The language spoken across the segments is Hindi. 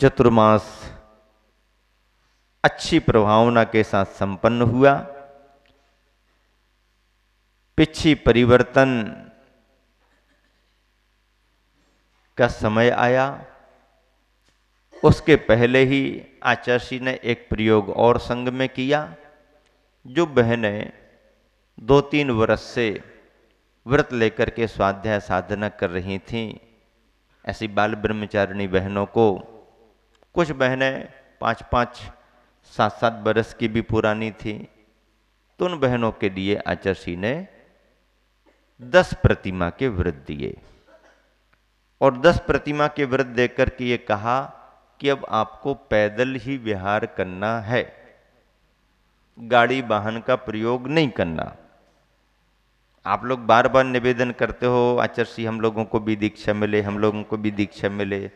चतुर्मास अच्छी प्रभावना के साथ संपन्न हुआ। पिछी परिवर्तन का समय आया। उसके पहले ही आचार्य ने एक प्रयोग और संघ में किया। जो बहनें 2-3 वर्ष से व्रत लेकर के स्वाध्याय साधना कर रही थीं, ऐसी बाल ब्रह्मचारिणी बहनों को, कुछ बहनें 5-5, 7-7 बरस की भी पुरानी थीं, तो उन बहनों के लिए आचार्य ने 10 प्रतिमा के व्रत दिए और 10 प्रतिमा के व्रत देकर के ये कहा कि अब आपको पैदल ही विहार करना है, गाड़ी वाहन का प्रयोग नहीं करना। आप लोग बार बार निवेदन करते हो आचार्य हम लोगों को भी दीक्षा मिले, हम लोगों को भी दीक्षा मिले,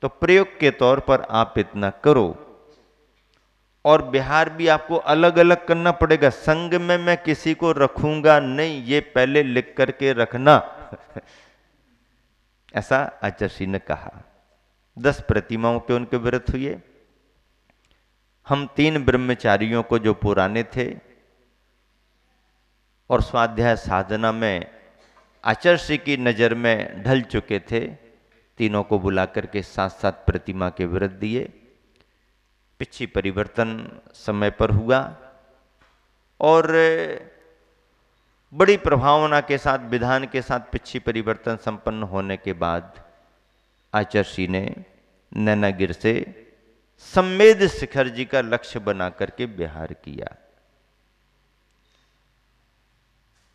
तो प्रयोग के तौर पर आप इतना करो। और विहार भी आपको अलग अलग करना पड़ेगा, संग में मैं किसी को रखूंगा नहीं, ये पहले लिख करके रखना। ऐसा आचार्य ने कहा। 10 प्रतिमाओं के उनके व्रत हुए। हम 3 ब्रह्मचारियों को जो पुराने थे और स्वाध्याय साधना में आचार्य की नजर में ढल चुके थे, तीनों को बुला करके 7-7 प्रतिमा के व्रत दिए। पिछी परिवर्तन समय पर हुआ और बड़ी प्रभावना के साथ, विधान के साथ पिछी परिवर्तन संपन्न होने के बाद आचार्य ने नैनागिर से सम्मेद शिखर जी का लक्ष्य बना करके विहार किया।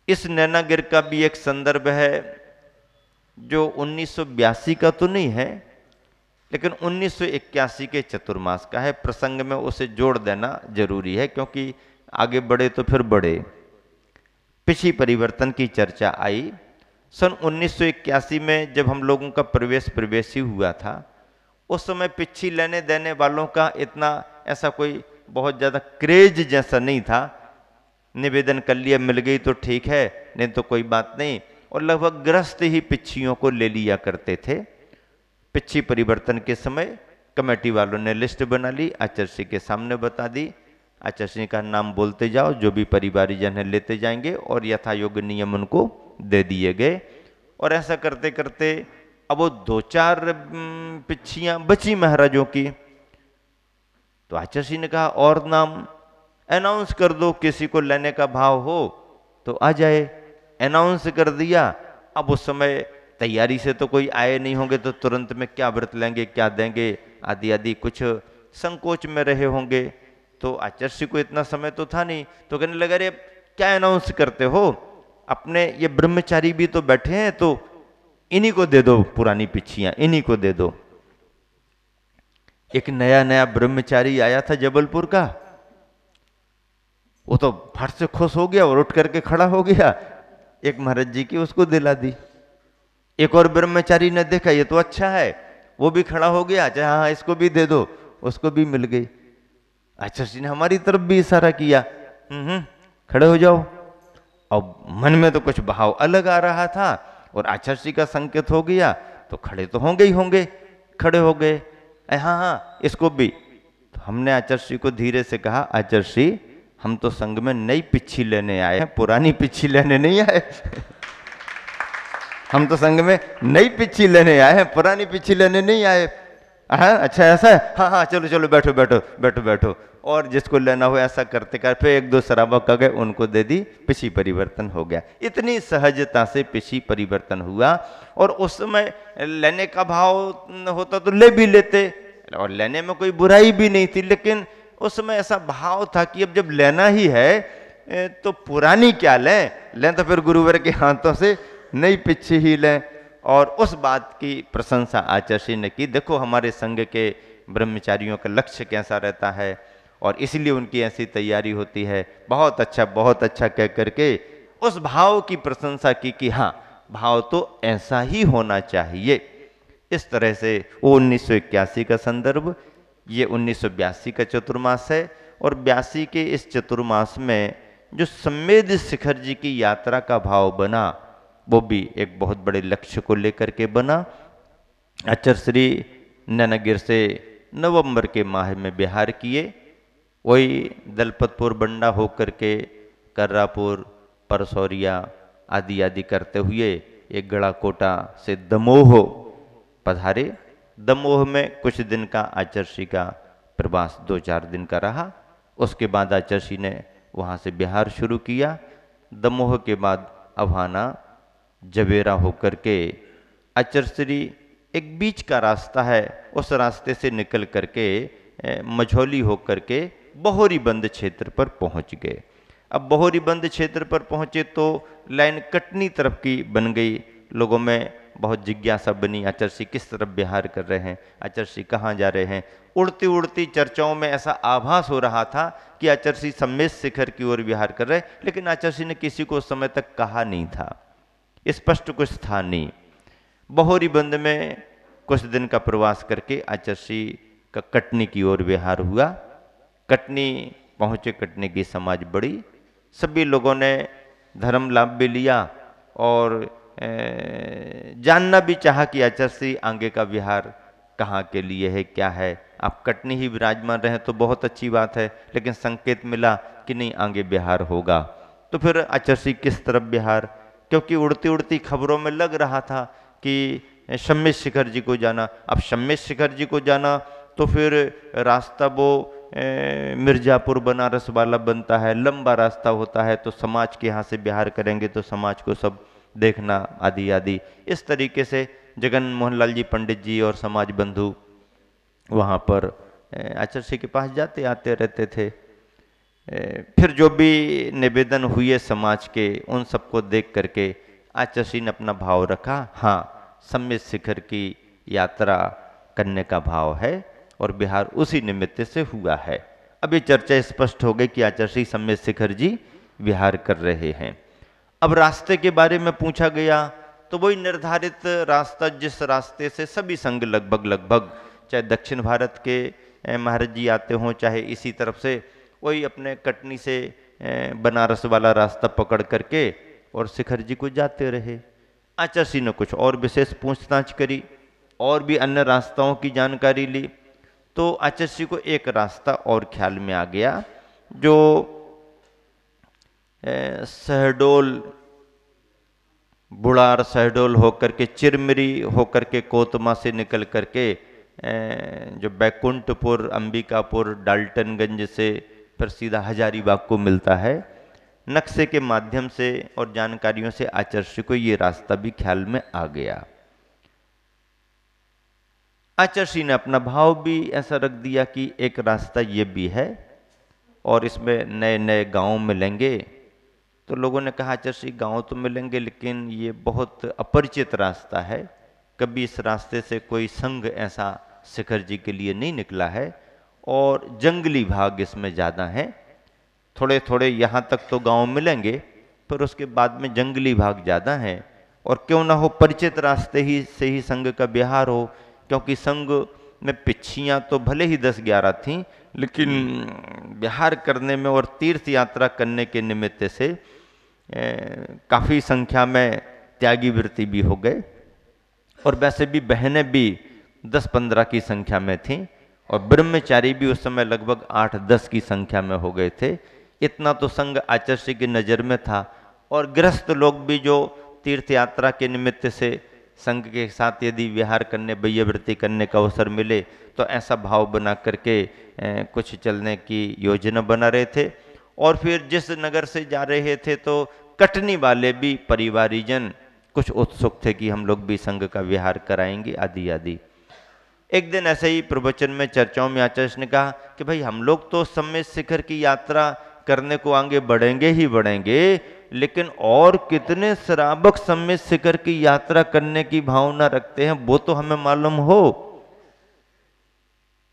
इस नैनागिर का भी एक संदर्भ है जो 1982 का तो नहीं है, लेकिन 1981 के चतुर्मास का है। प्रसंग में उसे जोड़ देना जरूरी है क्योंकि आगे बढ़े तो फिर बढ़े। पिछी परिवर्तन की चर्चा आई। सन 1981 में जब हम लोगों का प्रवेशी हुआ था, उस समय पिछी लेने देने वालों का इतना ऐसा कोई बहुत ज़्यादा क्रेज जैसा नहीं था। निवेदन कर लिया, मिल गई तो ठीक है, नहीं तो कोई बात नहीं, और लगभग ग्रस्त ही पिछियों को ले लिया करते थे। पिछी परिवर्तन के समय कमेटी वालों ने लिस्ट बना ली, आचार्य के सामने बता दी। आचार्य का नाम बोलते जाओ, जो भी परिवारीजन है लेते जाएंगे और यथा योग्य नियम उनको दे दिए गए। और ऐसा करते करते अब वो 2-4 पिछियां बची महाराजों की, तो आचार्य ने कहा और नाम अनाउंस कर दो, किसी को लेने का भाव हो तो आ जाए। अनाउंस कर दिया। अब उस समय तैयारी से तो कोई आए नहीं होंगे, तो तुरंत में क्या व्रत लेंगे, क्या देंगे आदि आदि कुछ संकोच में रहे होंगे। तो आचार्य को इतना समय तो था नहीं, तो कहने लगा अरे क्या अनाउंस करते हो, अपने ये ब्रह्मचारी भी तो बैठे हैं, तो इन्हीं को दे दो, पुरानी पिछियां इन्हीं को दे दो। एक नया नया ब्रह्मचारी आया था जबलपुर का, वो तो फट से खुश हो गया और उठ करके खड़ा हो गया। एक महाराज जी की उसको दिला दी। एक और ब्रह्मचारी ने देखा ये तो अच्छा है, वो भी खड़ा हो गया, अच्छा हाँ इसको भी दे दो, उसको भी मिल गई। आचार्य ने हमारी तरफ भी इशारा किया, खड़े हो जाओ। अब मन में तो कुछ भाव अलग आ रहा था और आचार्य का संकेत हो गया, तो खड़े तो होंगे ही होंगे, खड़े हो गए। हाँ हाँ इसको भी। तो हमने आचार्य को धीरे से कहा, आचार्य हम तो संघ में नई पिछी लेने आए हैं, पुरानी पिछी लेने नहीं आए। हम तो संघ में नई पिछी लेने आए हैं, पुरानी पिछी लेने नहीं आए। हाँ अच्छा ऐसा है, हाँ हाँ चलो चलो बैठो बैठो बैठो बैठो। और जिसको लेना हो ऐसा करते कर फिर 1-2 शराबा कर गए, उनको दे दी, पिछी परिवर्तन हो गया। इतनी सहजता से पिछी परिवर्तन हुआ। और उस समय लेने का भाव होता तो ले भी लेते, और लेने में कोई बुराई भी नहीं थी, लेकिन उस समय ऐसा भाव था कि अब जब लेना ही है तो पुरानी क्या लें तो फिर गुरुवर के हाथों से नई पिछी ही लें। और उस बात की प्रशंसा आचार्य ने की। देखो हमारे संघ के ब्रह्मचारियों का लक्ष्य कैसा रहता है और इसलिए उनकी ऐसी तैयारी होती है। बहुत अच्छा कह करके उस भाव की प्रशंसा की कि हाँ भाव तो ऐसा ही होना चाहिए। इस तरह से वो 1981 का संदर्भ, ये 1982 का चतुर्मास है। और 82 के इस चतुर्मास में जो सम्मेद शिखर जी की यात्रा का भाव बना, वो भी एक बहुत बड़े लक्ष्य को लेकर के बना। आचार्य श्री नैनागिर से नवंबर के माह में विहार किए। वही दलपतपुर बंडा होकर के कर्रापुर, परसौरिया आदि आदि करते हुए एक गड़ाकोटा से दमोह पधारे। दमोह में कुछ दिन का आचर्षि का प्रवास 2-4 दिन का रहा। उसके बाद आचर्षि ने वहाँ से बिहार शुरू किया। दमोह के बाद अभाना, जवेरा होकर के आचर्षी एक बीच का रास्ता है, उस रास्ते से निकल करके मझौली होकर के बहोरीबंद क्षेत्र पर पहुंच गए। अब बहोरीबंद क्षेत्र पर पहुंचे तो लाइन कटनी तरफ की बन गई। लोगों में बहुत जिज्ञासा बनी, आचर्षी किस तरफ विहार कर रहे हैं, आचर्षी कहाँ जा रहे हैं। उड़ती उड़ती चर्चाओं में ऐसा आभास हो रहा था कि आचर्षी सम्मेद शिखर की ओर विहार कर रहे, लेकिन आचर्षी ने किसी को उस समय तक कहा नहीं था, स्पष्ट कुछ था नहीं। बहोरीबंद में कुछ दिन का प्रवास करके आचर्षी का कटनी की ओर विहार हुआ। कटनी पहुँचे, कटनी की समाज बड़ी, सभी लोगों ने धर्म लाभ भी लिया और जानना भी चाहा कि आचर्षी आगे का विहार कहाँ के लिए है, क्या है। आप कटनी ही विराजमान रहे तो बहुत अच्छी बात है, लेकिन संकेत मिला कि नहीं आगे विहार होगा। तो फिर आचर्षी किस तरफ विहार, क्योंकि उड़ती उड़ती खबरों में लग रहा था कि सम्मेद शिखर जी को जाना। अब सम्मेद शिखर जी को जाना तो फिर रास्ता वो मिर्जापुर बनारस वाला बनता है, लंबा रास्ता होता है, तो समाज के यहाँ से विहार करेंगे तो समाज को सब देखना आदि आदि। इस तरीके से जगन मोहन लाल जी पंडित जी और समाज बंधु वहाँ पर आचर्षी के पास जाते आते रहते थे। फिर जो भी निवेदन हुए समाज के, उन सबको देख करके आचर्षी ने अपना भाव रखा, हाँ सम्मेद शिखर की यात्रा करने का भाव है और बिहार उसी निमित्त से हुआ है। अब ये चर्चा स्पष्ट हो गई कि आचर्षी सम्मेद शिखर जी विहार कर रहे हैं। अब रास्ते के बारे में पूछा गया तो वही निर्धारित रास्ता, जिस रास्ते से सभी संघ लगभग चाहे दक्षिण भारत के महाराज जी आते हों चाहे इसी तरफ से, वही अपने कटनी से बनारस वाला रास्ता पकड़ करके और शिखर जी को जाते रहे। आचर्षी ने कुछ और विशेष पूछताछ करी और भी अन्य रास्ताओं की जानकारी ली, तो आचर्षी को एक रास्ता और ख्याल में आ गया जो शहडोल, बुढ़ार शहडोल होकर के चिरमिरी होकर के कोतमा से निकल करके जो बैकुंठपुर, अंबिकापुर, डाल्टनगंज से फिर सीधा हजारीबाग को मिलता है। नक्शे के माध्यम से और जानकारियों से आचर्षी को ये रास्ता भी ख्याल में आ गया। आचर्षी ने अपना भाव भी ऐसा रख दिया कि एक रास्ता ये भी है और इसमें नए नए गांव मिलेंगे। तो लोगों ने कहा आचर्षी गांव तो मिलेंगे लेकिन ये बहुत अपरिचित रास्ता है, कभी इस रास्ते से कोई संघ ऐसा शिखर जी के लिए नहीं निकला है और जंगली भाग इसमें ज़्यादा हैं। थोड़े थोड़े यहाँ तक तो गांव मिलेंगे पर उसके बाद में जंगली भाग ज़्यादा हैं, और क्यों ना हो परिचित रास्ते ही से ही संघ का विहार हो, क्योंकि संघ में पिच्छियाँ तो भले ही 10-11 थीं लेकिन विहार करने में और तीर्थ यात्रा करने के निमित्त से काफ़ी संख्या में त्यागी वृत्ति भी हो गए, और वैसे भी बहनें भी 10-15 की संख्या में थीं और ब्रह्मचारी भी उस समय लगभग 8-10 की संख्या में हो गए थे। इतना तो संघ आचर्षी की नज़र में था, और गृहस्थ लोग भी जो तीर्थ यात्रा के निमित्त से संघ के साथ यदि विहार करने, बह्यवृत्ति करने का अवसर मिले तो ऐसा भाव बना करके कुछ चलने की योजना बना रहे थे। और फिर जिस नगर से जा रहे थे तो कटनी वाले भी परिवारीजन कुछ उत्सुक थे कि हम लोग भी संघ का विहार कराएंगे आदि आदि। एक दिन ऐसे ही प्रवचन में चर्चाओं में आचार्य ने कहा कि भाई हम लोग तो सम्मेद शिखर की यात्रा करने को आगे बढ़ेंगे ही बढ़ेंगे, लेकिन और कितने श्रावक सम्मेद शिखर की यात्रा करने की भावना रखते हैं वो तो हमें मालूम हो।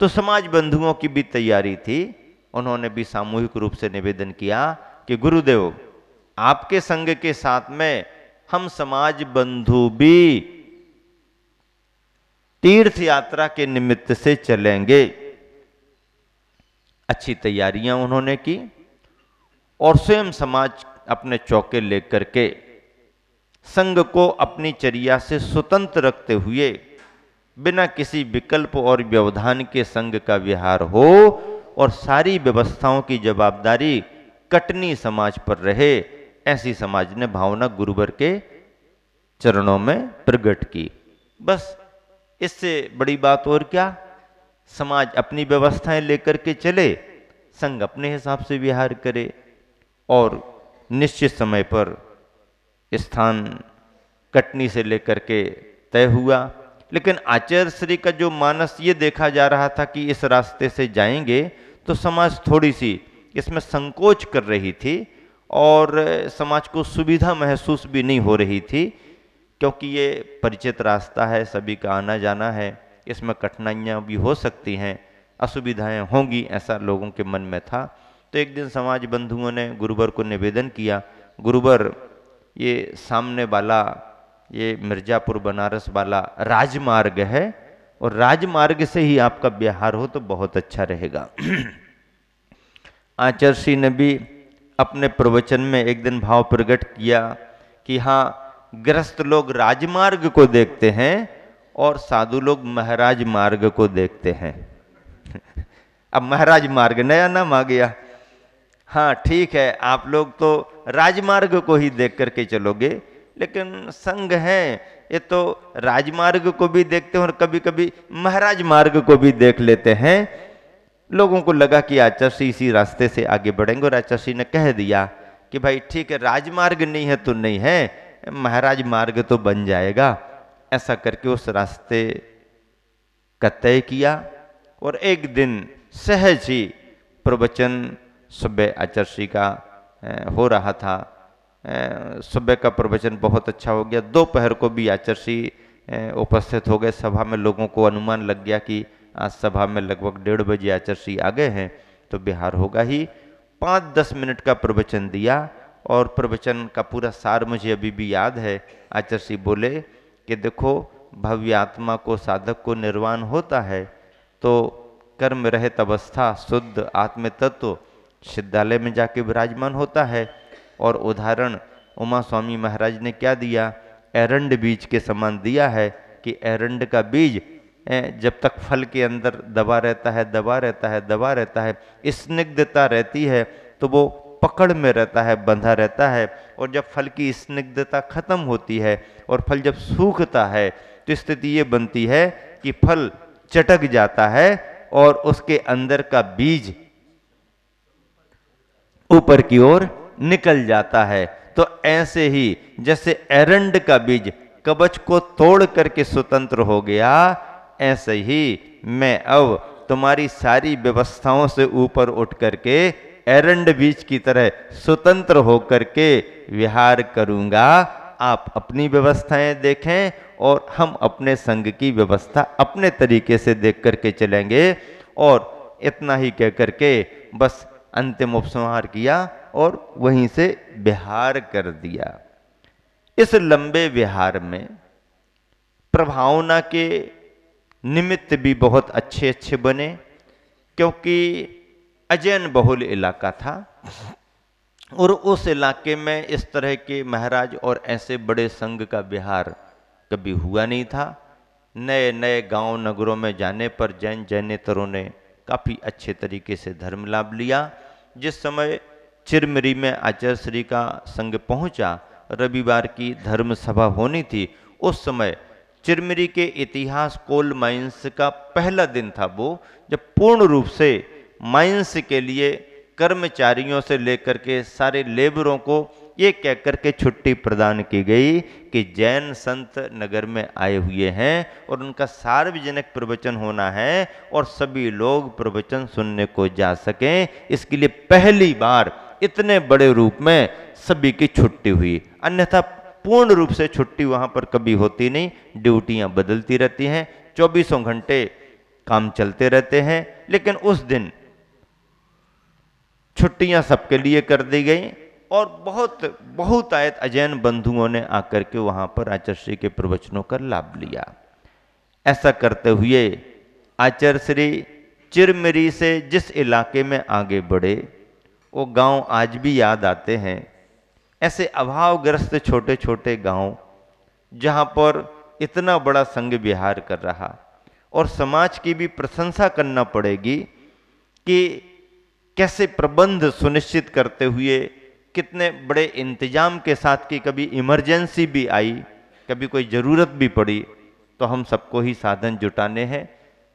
तो समाज बंधुओं की भी तैयारी थी, उन्होंने भी सामूहिक रूप से निवेदन किया कि गुरुदेव आपके संघ के साथ में हम समाज बंधु भी तीर्थ यात्रा के निमित्त से चलेंगे। अच्छी तैयारियां उन्होंने की और स्वयं समाज अपने चौके लेकर के संघ को अपनी चर्या से स्वतंत्र रखते हुए बिना किसी विकल्प और व्यवधान के संघ का विहार हो और सारी व्यवस्थाओं की जवाबदारी कटनी समाज पर रहे, ऐसी समाज ने भावना गुरुवर के चरणों में प्रकट की। बस इससे बड़ी बात और क्या। समाज अपनी व्यवस्थाएं लेकर के चले, संघ अपने हिसाब से विहार करे और निश्चित समय पर स्थान कटनी से लेकर के तय हुआ। लेकिन आचार्य श्री का जो मानस ये देखा जा रहा था कि इस रास्ते से जाएंगे तो समाज थोड़ी सी इसमें संकोच कर रही थी और समाज को सुविधा महसूस भी नहीं हो रही थी, क्योंकि ये परिचित रास्ता है, सभी का आना जाना है, इसमें कठिनाइयाँ भी हो सकती हैं, असुविधाएं होंगी, ऐसा लोगों के मन में था। तो एक दिन समाज बंधुओं ने गुरुवर को निवेदन किया, गुरुवर ये सामने वाला ये मिर्जापुर बनारस वाला राजमार्ग है और राजमार्ग से ही आपका बिहार हो तो बहुत अच्छा रहेगा। आचार्य श्री ने भी अपने प्रवचन में एक दिन भाव प्रकट किया कि हाँ, गृहस्थ लोग राजमार्ग को देखते हैं और साधु लोग महाराज मार्ग को देखते हैं। अब महाराज मार्ग नया नाम आ गया। हाँ ठीक है, आप लोग तो राजमार्ग को ही देख करके चलोगे, लेकिन संघ है ये तो राजमार्ग को भी देखते हैं और कभी कभी महाराज मार्ग को भी देख लेते हैं। लोगों को लगा कि आचार्य श्री इसी रास्ते से आगे बढ़ेंगे और आचार्य श्री ने कह दिया कि भाई ठीक है, राजमार्ग नहीं है तो नहीं है, महाराज मार्ग तो बन जाएगा। ऐसा करके उस रास्ते का तय किया और एक दिन सहज ही प्रवचन सुबह आचार्य श्री का हो रहा था। सुबह का प्रवचन बहुत अच्छा हो गया। दोपहर को भी आचार्य श्री उपस्थित हो गए सभा में। लोगों को अनुमान लग गया कि आज सभा में लगभग 1:30 बजे आचार्य श्री आ गए हैं तो बिहार होगा ही। 5-10 मिनट का प्रवचन दिया और प्रवचन का पूरा सार मुझे अभी भी याद है। आचार्य श्री बोले कि देखो, भव्य आत्मा को, साधक को निर्वाण होता है तो कर्म रहित अवस्था, शुद्ध आत्म तत्व सिद्धालय में जाके विराजमान होता है। और उदाहरण उमा स्वामी महाराज ने क्या दिया, एरंड बीज के समान दिया है कि एरंड का बीज जब तक फल के अंदर दबा रहता है, दबा रहता है, दबा रहता है, स्निग्धता रहती है तो वो पकड़ में रहता है, बंधा रहता है। और जब फल की स्निग्धता खत्म होती है और फल जब सूखता है तो स्थिति ये बनती है कि फल चटक जाता है और उसके अंदर का बीज ऊपर की ओर निकल जाता है। तो ऐसे ही जैसे एरंड का बीज कवच को तोड़ करके स्वतंत्र हो गया, ऐसे ही मैं अब तुम्हारी सारी व्यवस्थाओं से ऊपर उठ करके एरंड बीज की तरह स्वतंत्र होकर के विहार करूंगा। आप अपनी व्यवस्थाएं देखें और हम अपने संघ की व्यवस्था अपने तरीके से देख करके चलेंगे। और इतना ही कह करके बस अंतिम उपसंहार किया और वहीं से विहार कर दिया। इस लंबे विहार में प्रभावना के निमित्त भी बहुत अच्छे अच्छे बने, क्योंकि अजैन बहुल इलाका था और उस इलाके में इस तरह के महाराज और ऐसे बड़े संघ का विहार कभी हुआ नहीं था। नए नए गांव नगरों में जाने पर जैन जैनेतरों ने काफ़ी अच्छे तरीके से धर्म लाभ लिया। जिस समय चिरमिरी में आचार्य श्री का संघ पहुंचा, रविवार की धर्म सभा होनी थी, उस समय चिरमिरी के इतिहास कोल माइंस का पहला दिन था वो, जब पूर्ण रूप से माइंस के लिए कर्मचारियों से लेकर के सारे लेबरों को ये कहकर के छुट्टी प्रदान की गई कि जैन संत नगर में आए हुए हैं और उनका सार्वजनिक प्रवचन होना है और सभी लोग प्रवचन सुनने को जा सकें। इसके लिए पहली बार इतने बड़े रूप में सभी की छुट्टी हुई, अन्यथा पूर्ण रूप से छुट्टी वहां पर कभी होती नहीं। ड्यूटियां बदलती रहती हैं, 24 घंटे काम चलते रहते हैं, लेकिन उस दिन छुट्टियां सबके लिए कर दी गई और बहुत आयत अजैन बंधुओं ने आकर के वहां पर आचार्य श्री के प्रवचनों का लाभ लिया। ऐसा करते हुए आचार्य श्री चिरमिरी से जिस इलाके में आगे बढ़े, वो गांव आज भी याद आते हैं। ऐसे अभावग्रस्त छोटे छोटे गांव जहां पर इतना बड़ा संघ विहार कर रहा, और समाज की भी प्रशंसा करना पड़ेगी कि कैसे प्रबंध सुनिश्चित करते हुए, कितने बड़े इंतजाम के साथ कि कभी इमरजेंसी भी आई, कभी कोई ज़रूरत भी पड़ी तो हम सबको ही साधन जुटाने हैं,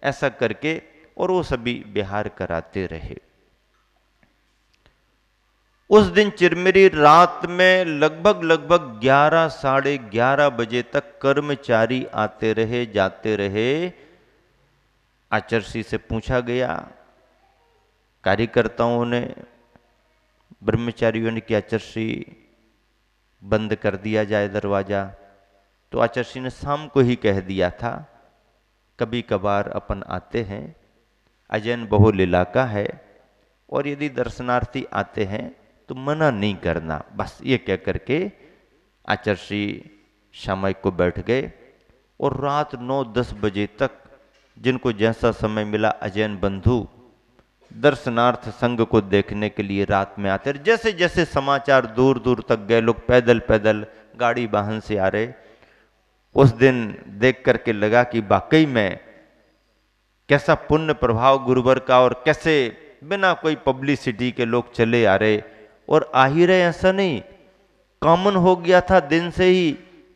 ऐसा करके और वो सभी बिहार कराते रहे। उस दिन चिरमिरी रात में लगभग 11 साढ़े 11 बजे तक कर्मचारी आते रहे जाते रहे। आचर्षी से पूछा गया, कार्यकर्ताओं ने, ब्रह्मचारियों ने कि आचर्षी बंद कर दिया जाए दरवाजा, तो आचर्षी ने शाम को ही कह दिया था, कभी कभार अपन आते हैं, अजैन बहुल इलाका है और यदि दर्शनार्थी आते हैं तो मना नहीं करना। बस ये कह करके आचर्षी सामयिक को बैठ गए और रात 9-10 बजे तक जिनको जैसा समय मिला अजैन बंधु दर्शनार्थ संघ को देखने के लिए रात में आते। जैसे जैसे समाचार दूर दूर तक गए, लोग पैदल पैदल गाड़ी वाहन से आ रहे। उस दिन देख करके लगा कि वाकई में कैसा पुण्य प्रभाव गुरुवर का, और कैसे बिना कोई पब्लिसिटी के लोग चले आ रहे और आ ही रहे। ऐसा नहीं, कॉमन हो गया था दिन से ही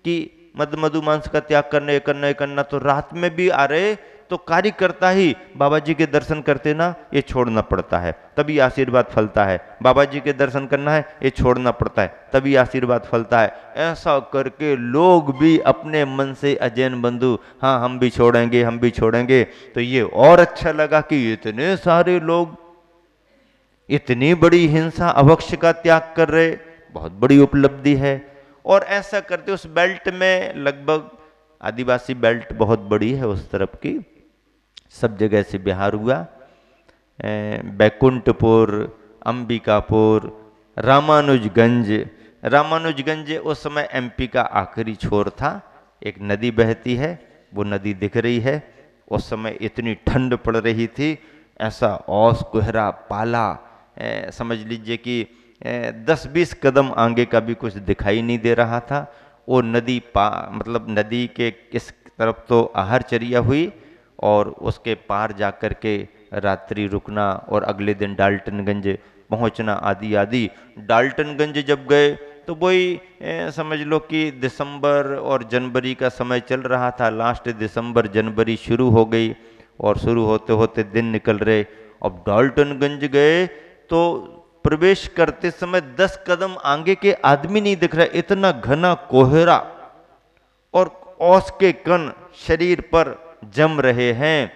कि मधु मांस का त्याग करना, तो रात में भी आ रहे। तो कार्यकर्ता ही बाबा जी के दर्शन करते ना, ये छोड़ना पड़ता है तभी आशीर्वाद फलता है, बाबा जी के दर्शन करना है ये छोड़ना पड़ता है तभी आशीर्वाद फलता है। ऐसा करके लोग भी अपने मन से अजैन बंधु, हाँ हम भी छोड़ेंगे। तो ये और अच्छा लगा कि इतने सारे लोग इतनी बड़ी हिंसा अवक्ष का त्याग कर रहे, बहुत बड़ी उपलब्धि है। और ऐसा करते उस बेल्ट में, लगभग आदिवासी बेल्ट बहुत बड़ी है उस तरफ की, सब जगह से बिहार हुआ। बैकुंठपुर, अंबिकापुर, रामानुजगंज उस समय एमपी का आखिरी छोर था। एक नदी बहती है, वो नदी दिख रही है। उस समय इतनी ठंड पड़ रही थी, ऐसा औस कोहरा पाला, समझ लीजिए कि 10-20 कदम आगे का भी कुछ दिखाई नहीं दे रहा था। वो नदी मतलब नदी के किस तरफ तो आहरचर्या हुई और उसके पार जाकर के रात्रि रुकना और अगले दिन डाल्टनगंज पहुंचना आदि। डाल्टनगंज जब गए तो वही समझ लो कि दिसंबर और जनवरी का समय चल रहा था। लास्ट दिसंबर जनवरी शुरू हो गई और शुरू होते होते दिन निकल रहे। अब डाल्टनगंज गए तो प्रवेश करते समय 10 कदम आगे के आदमी नहीं दिख रहा, इतना घना कोहरा और औस के कण शरीर पर जम रहे हैं।